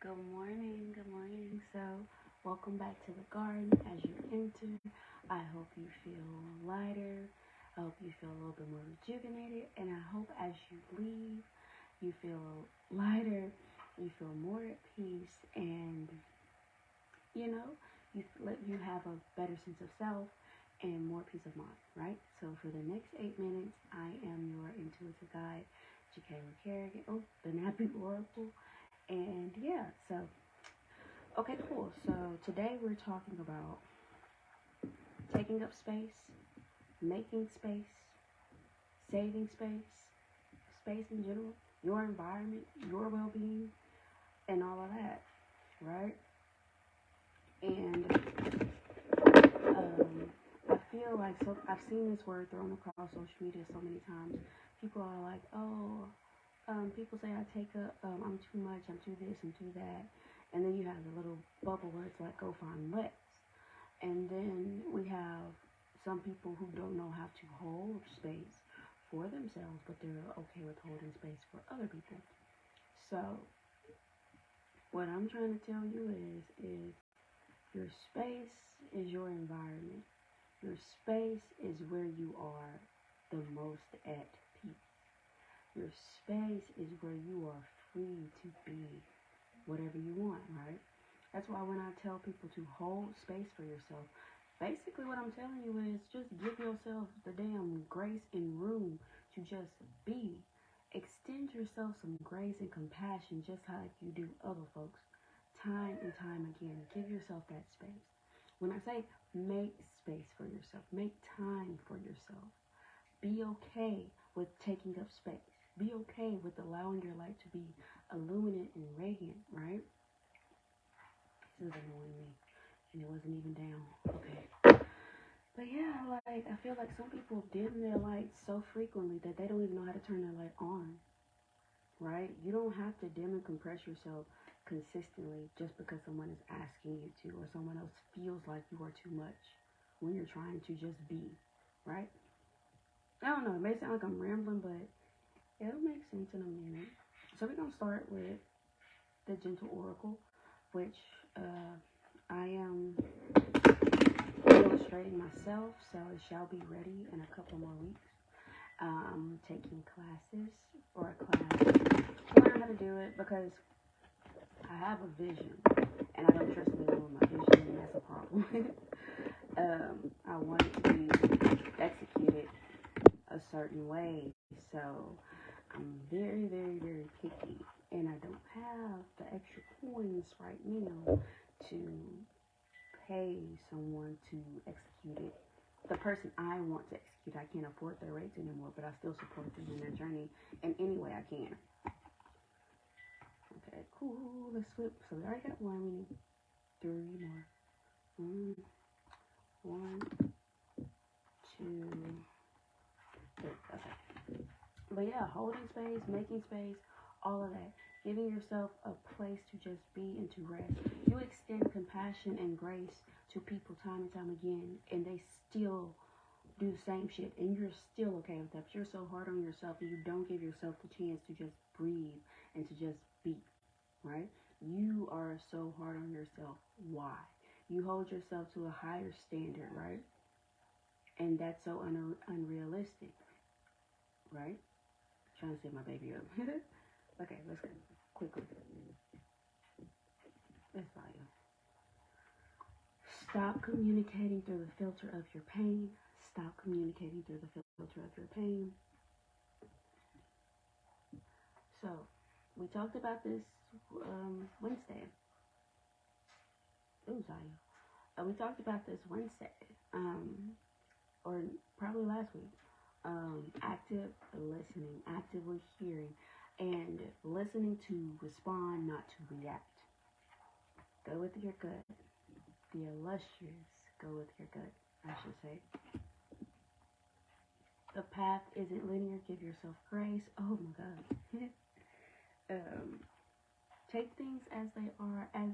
Good morning, good morning. So, welcome back to the garden. As you enter, I hope you feel lighter. I hope you feel a little bit more rejuvenated. And I hope as you leave, you feel lighter, you feel more at peace, and you know, you have a better sense of self and more peace of mind, right? So, for the next 8 minutes, I am your intuitive guide, Jacayla Kerrigan. Oh, the Nappy Oracle. And yeah, so okay, cool. So today we're talking about taking up space, making space, saving space, space in general, your environment, your well being, and all of that, right? And I feel like I've seen this word thrown across social media so many times. People are like, oh, people say I take up, I'm too much, I'm too this, I'm too that. And then you have the little bubble where it's like, go find less. And then we have some people who don't know how to hold space for themselves, but they're okay with holding space for other people. So what I'm trying to tell you is your space is your environment. Your space is where you are the most at peace. Your space is where you are free to be whatever you want, right? That's why when I tell people to hold space for yourself, basically what I'm telling you is just give yourself the damn grace and room to just be. Extend yourself some grace and compassion just like you do other folks. Time and time again. Give yourself that space. When I say make space for yourself, make time for yourself. Be okay with taking up space. Be okay with allowing your light to be illuminant and radiant, right? This is annoying me. And it wasn't even down. Okay. But yeah, like I feel like some people dim their lights so frequently that they don't even know how to turn their light on. Right? You don't have to dim and compress yourself consistently just because someone is asking you to or someone else feels like you are too much when you're trying to just be. Right? I don't know, it may sound like I'm rambling, but it'll make sense in a minute. So we're gonna start with the Gentle Oracle, which I am illustrating myself, so it shall be ready in a couple more weeks. I'm taking classes or a class to learn how to do it because I have a vision and I don't trust anyone with my vision, and that's a problem. I want it to be executed a certain way, so I'm very, very, very picky, and I don't have the extra coins right now to pay someone to execute it. The person I want to execute, I can't afford their rates anymore, but I still support them in their journey in any way I can. Okay, cool. Let's flip. So we already got one. We need 3 more. One, two, three. Okay. But yeah, holding space, making space, all of that. Giving yourself a place to just be and to rest. You extend compassion and grace to people time and time again, and they still do the same shit, and you're still okay with that. But you're so hard on yourself, and you don't give yourself the chance to just breathe and to just be, right? You are so hard on yourself. Why? You hold yourself to a higher standard, right? And that's so unrealistic, right? Trying to set my baby up. Okay, let's go quickly. Let's fire. Stop communicating through the filter of your pain. Stop communicating through the filter of your pain. So, we talked about this Wednesday. Ooh, Zaya. We talked about this Wednesday, or probably last week. Active listening, actively hearing, and listening to respond, not to react. Go with your gut. Be illustrious. Go with your gut, I should say. The path isn't linear. Give yourself grace. Oh my God. Take things as they are, as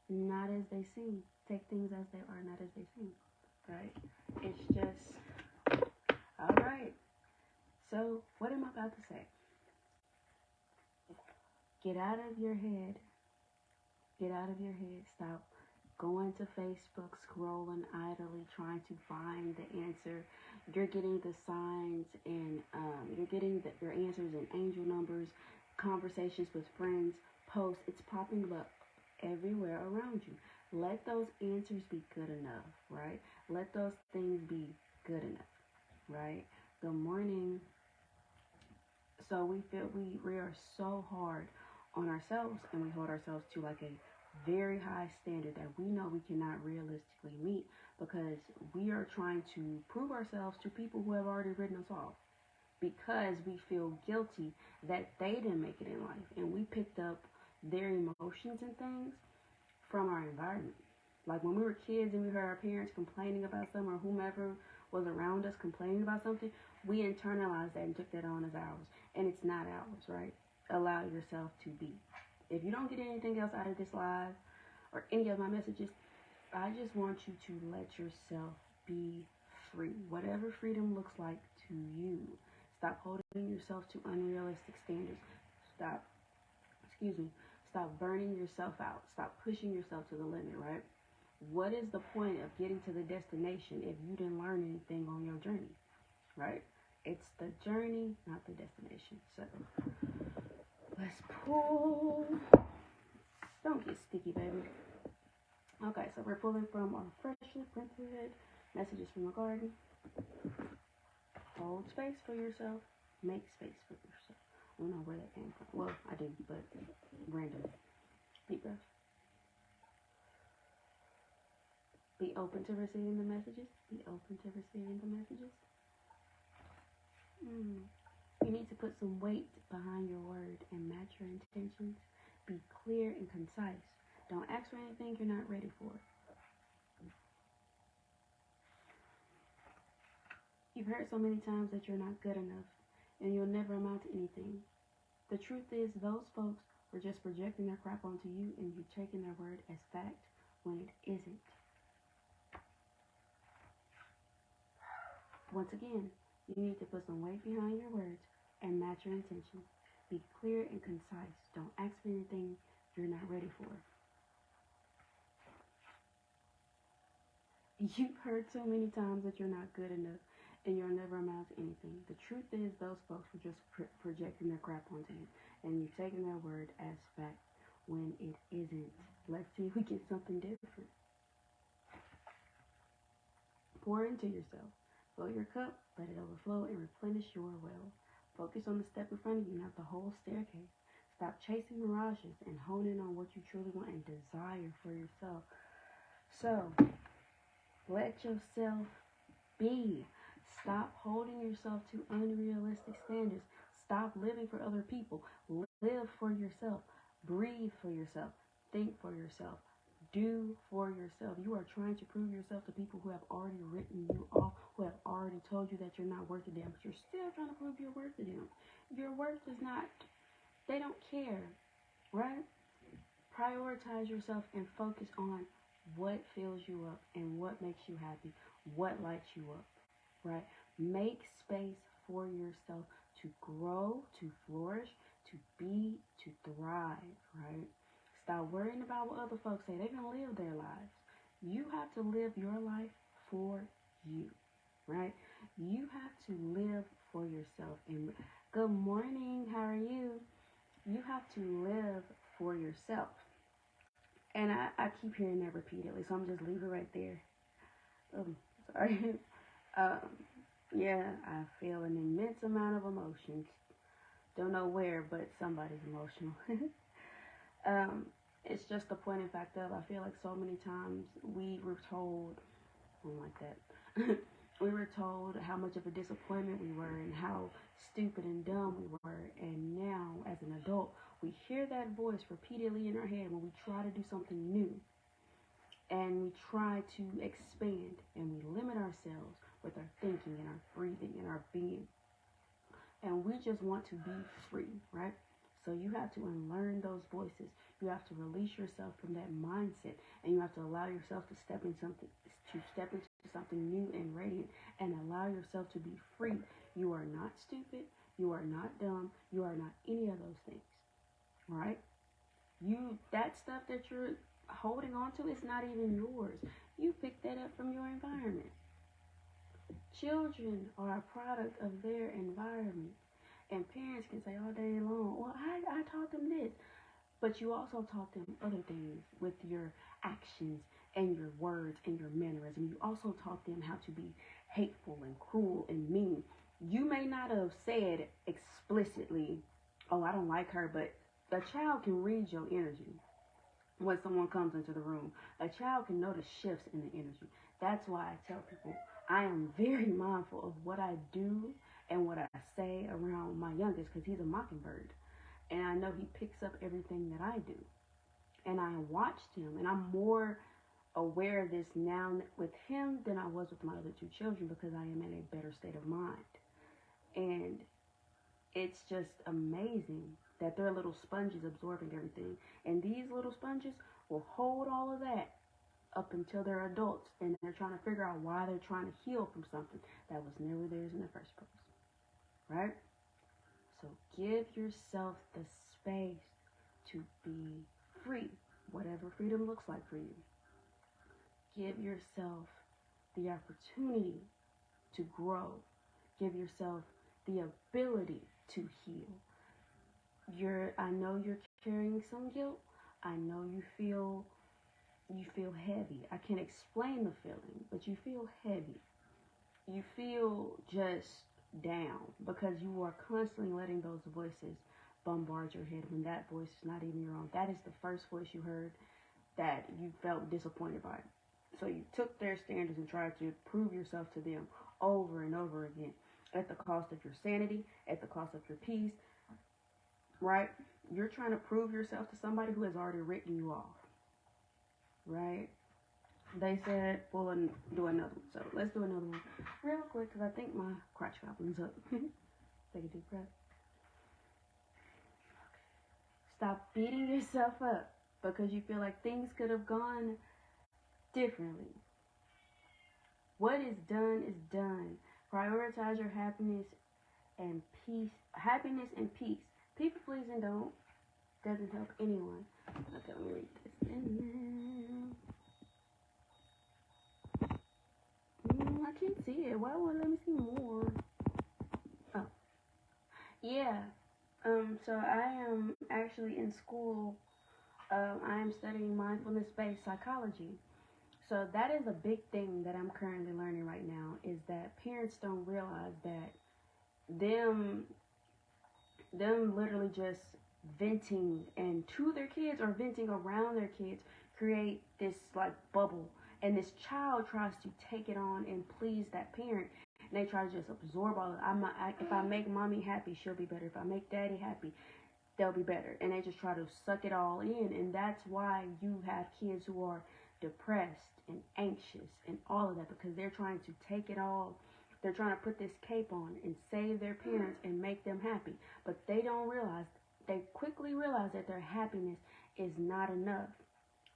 not as they seem. Take things as they are, not as they seem. Right? It's just all right. So what am I about to say? Get out of your head. Get out of your head. Stop going to Facebook, scrolling idly, trying to find the answer. You're getting the signs and you're getting your answers in angel numbers, conversations with friends, posts. It's popping up everywhere around you. Let those answers be good enough, right? Let those things be good enough, right? Good morning. So we feel we are so hard on ourselves, and we hold ourselves to like a very high standard that we know we cannot realistically meet because we are trying to prove ourselves to people who have already written us off because we feel guilty that they didn't make it in life and we picked up their emotions and things from our environment. Like when we were kids and we heard our parents complaining about something or whomever was around us complaining about something, we internalized that and took that on as ours. And it's not ours, right? Allow yourself to be. If you don't get anything else out of this live or any of my messages, I just want you to let yourself be free. Whatever freedom looks like to you. Stop holding yourself to unrealistic standards. Stop, excuse me, stop burning yourself out. Stop pushing yourself to the limit, right? What is the point of getting to the destination if you didn't learn anything on your journey, right? It's the journey, not the destination. So let's pull. Don't get sticky, baby. Okay, so we're pulling from our freshly printed messages from the garden. Hold space for yourself. Make space for yourself. I don't know where that came from. Well, I do, but random. Deep breath. Be open to receiving the messages. Be open to receiving the messages. You need to put some weight behind your word and match your intentions. Be clear and concise. Don't ask for anything you're not ready for. You've heard so many times that you're not good enough and you'll never amount to anything. The truth is those folks were just projecting their crap onto you and you're taking their word as fact when it isn't. Once again, you need to put some weight behind your words and match your intentions. Be clear and concise. Don't ask for anything you're not ready for. You've heard so many times that you're not good enough and you'll never amount to anything. The truth is those folks were just projecting their crap onto you and you're taking their word as fact when it isn't. Let's see if we get something different. Pour into yourself. Fill your cup, let it overflow, and replenish your well. Focus on the step in front of you, not the whole staircase. Stop chasing mirages and hone in on what you truly want and desire for yourself. So, let yourself be. Stop holding yourself to unrealistic standards. Stop living for other people. Live for yourself. Breathe for yourself. Think for yourself. Do for yourself. You are trying to prove yourself to people who have already written you off, who have already told you that you're not worth it to them, but you're still trying to prove your worth to them. Your worth is not, they don't care, right? Prioritize yourself and focus on what fills you up and what makes you happy, what lights you up, right? Make space for yourself to grow, to flourish, to be, to thrive, right? Stop worrying about what other folks say. They're going to live their lives. You have to live your life for you, right? You have to live for yourself. And good morning, how are you? You have to live for yourself. And I keep hearing that repeatedly, so I'm just leave it right there. Sorry. Yeah, I feel an immense amount of emotions. Don't know where, but somebody's emotional. It's just the point in fact of I feel like so many times we were told, I don't like that, we were told how much of a disappointment we were and how stupid and dumb we were. And now, as an adult, we hear that voice repeatedly in our head when we try to do something new. And we try to expand and we limit ourselves with our thinking and our breathing and our being. And we just want to be free, right? So you have to unlearn those voices. You have to release yourself from that mindset, and you have to allow yourself to step into something new and radiant, and allow yourself to be free. You are not stupid. You are not dumb. You are not any of those things, right? That stuff that you're holding on to is not even yours. You picked that up from your environment. Children are a product of their environment. And parents can say all day long, well, I taught them this. But you also taught them other things with your actions and your words and your mannerism. You also taught them how to be hateful and cruel and mean. You may not have said explicitly, oh, I don't like her, but a child can read your energy when someone comes into the room. A child can notice shifts in the energy. That's why I tell people I am very mindful of what I do and what I say around my youngest, because he's a mockingbird. And I know he picks up everything that I do. And I watched him, and I'm more aware of this now with him than I was with my other two children, because I am in a better state of mind. And it's just amazing that they're little sponges absorbing everything. And these little sponges will hold all of that up until they're adults, and they're trying to figure out why they're trying to heal from something that was never theirs in the first place. Right? So give yourself the space to be free, whatever freedom looks like for you. Give yourself the opportunity to grow. Give yourself the ability to heal. I know you're carrying some guilt. I know you feel heavy. I can't explain the feeling, but you feel heavy. You feel just down because you are constantly letting those voices bombard your head when that voice is not even your own. That is the first voice you heard that you felt disappointed by. So you took their standards and tried to prove yourself to them over and over again at the cost of your sanity, at the cost of your peace, right? You're trying to prove yourself to somebody who has already written you off, right? They said, we'll do another one. So let's do another one real quick because I think my crotch goblin's up. Take a deep breath. Stop beating yourself up because you feel like things could have gone differently. What is done is done. Prioritize your happiness and peace. Happiness and peace. People pleasing doesn't help anyone. Okay, let me read this. I can't see it. Why won't it let me see more? Oh, yeah. So I am actually in school. I am studying mindfulness-based psychology. So that is a big thing that I'm currently learning right now, is that parents don't realize that them literally just venting and to their kids or venting around their kids create this like bubble, and this child tries to take it on and please that parent, and they try to just absorb all of it. If I make mommy happy, she'll be better. If I make daddy happy, they'll be better. And they just try to suck it all in, and that's why you have kids who are depressed and anxious and all of that, because they're trying to take it all. They're trying to put this cape on and save their parents and make them happy. But they quickly realize that their happiness is not enough.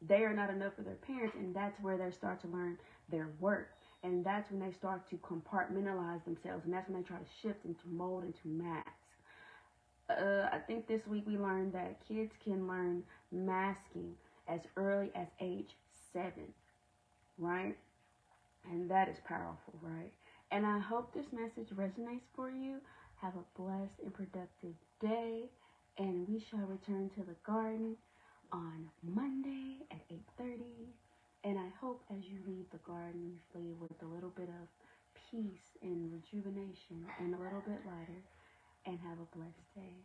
They are not enough for their parents, and that's where they start to learn their worth. And that's when they start to compartmentalize themselves, and that's when they try to shift into mold, into masks. I think this week we learned that kids can learn masking as early as age 7, right? And that is powerful, right? And I hope this message resonates for you. Have a blessed and productive day. And we shall return to the garden on Monday at 8:30. And I hope as you leave the garden, you leave with a little bit of peace and rejuvenation and a little bit lighter. And have a blessed day.